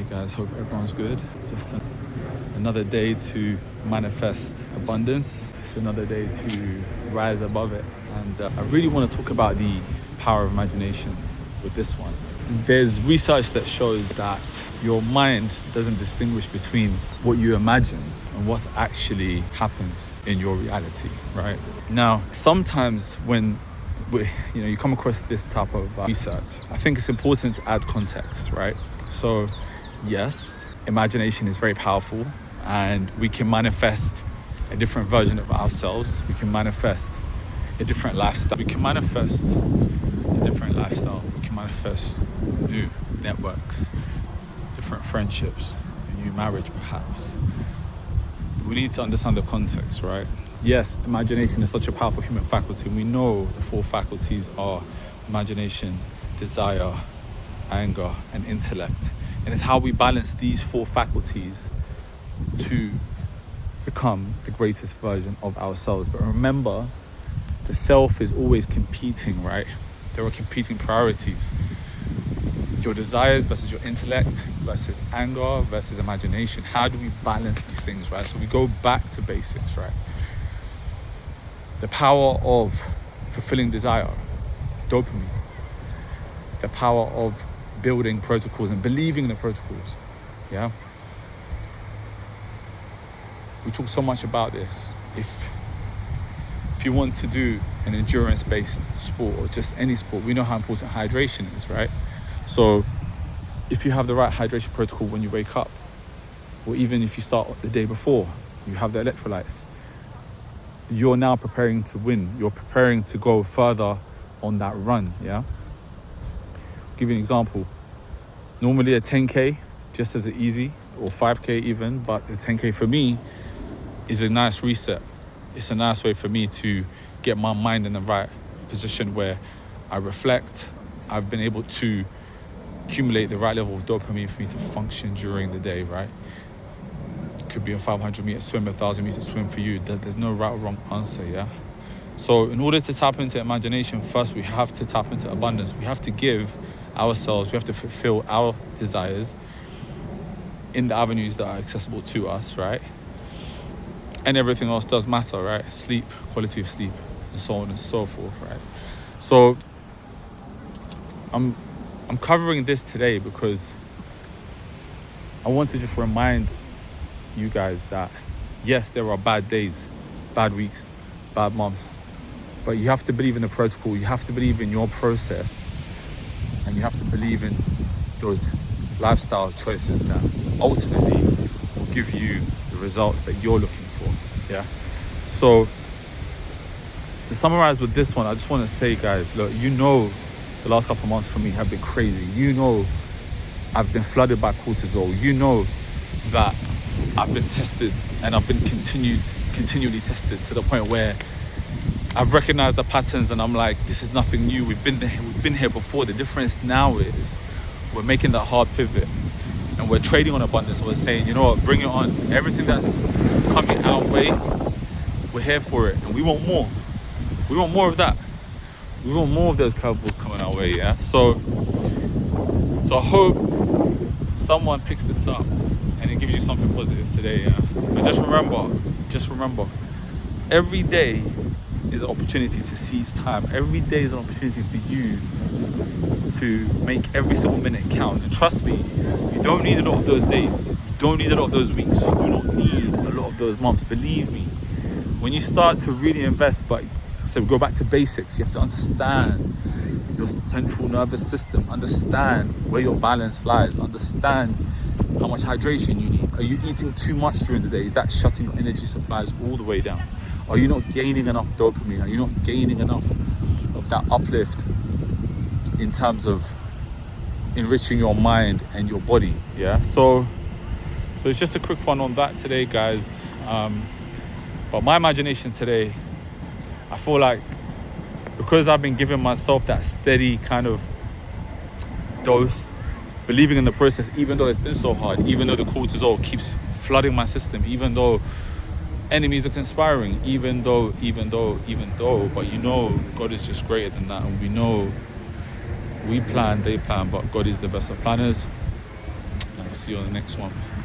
guys? Hope everyone's good. Just another day to manifest abundance. It's another day to rise above it. And I really want to talk about the power of imagination with this one. There's research that shows that your mind doesn't distinguish between what you imagine and what actually happens in your reality, right? Now, sometimes when you come across this type of research, I think it's important to add context, right? So yes, imagination is very powerful and we can manifest a different version of ourselves. We can manifest a different lifestyle. We can manifest new networks, different friendships, a new marriage perhaps. We need to understand the context, right? Yes, imagination is such a powerful human faculty. We know the four faculties are imagination, desire, anger, and intellect. And it's how we balance these four faculties to become the greatest version of ourselves. But remember, the self is always competing, right? There are competing priorities. Your desires versus your intellect versus anger versus imagination. How do we balance these things, right? So we go back to basics, right? The power of fulfilling desire, dopamine. The power of building protocols and believing in the protocols, yeah? We talk so much about this. If you want to do an endurance-based sport or just any sport, we know how important hydration is, right? So if you have the right hydration protocol when you wake up, or even if you start the day before, you have the electrolytes, you're now preparing to win. You're preparing to go further on that run, yeah? I'll give you an example. Normally a 10K, just as easy, or 5K even, but the 10K for me is a nice reset. It's a nice way for me to get my mind in the right position where I reflect. I've been able to accumulate the right level of dopamine for me to function during the day, right? It could be a 500-meter swim, a 1,000-meter swim for you. There's no right or wrong answer, yeah? So in order to tap into imagination, first we have to tap into abundance. We have to give ourselves, we have to fulfill our desires in the avenues that are accessible to us, right? And everything else does matter, right? Sleep, quality of sleep, and so on and so forth, right? So I'm covering this today because I want to just remind you guys that yes, there are bad days, bad weeks, bad months, but you have to believe in the protocol, you have to believe in your process, and you have to believe in those lifestyle choices that ultimately will give you the results that you're looking for, yeah? So to summarize with this one, I just want to say, guys, look, the last couple of months for me have been crazy. I've been flooded by cortisol. That I've been tested and I've been continually tested to the point where I've recognized the patterns and I'm like, this is nothing new. We've been here before. The difference now is we're making that hard pivot and we're trading on abundance. We're saying, you know what, bring it on. Everything that's coming our way, we're here for it. And we want more. We want more of that. We want more of those curveballs coming our way, yeah? So I hope someone picks this up and it gives you something positive today, yeah? But just remember, every day is an opportunity to seize time. Every day is an opportunity for you to make every single minute count. And trust me, you don't need a lot of those days. You don't need a lot of those weeks. You do not need a lot of those months. Believe me, when you start to really invest, so go back to basics, you have to understand your central nervous system, understand where your balance lies, understand how much hydration you need. Are you eating too much during the day? Is that shutting your energy supplies all the way down? Are you not gaining enough dopamine? Are you not gaining enough of that uplift in terms of enriching your mind and your body, yeah? So it's just a quick one on that today, guys. But my imagination today, I feel like because I've been giving myself that steady kind of dose, believing in the process, even though it's been so hard, even though the cortisol keeps flooding my system, even though enemies are conspiring, even though, but God is just greater than that. And we know we plan, they plan, but God is the best of planners. And see you on the next one.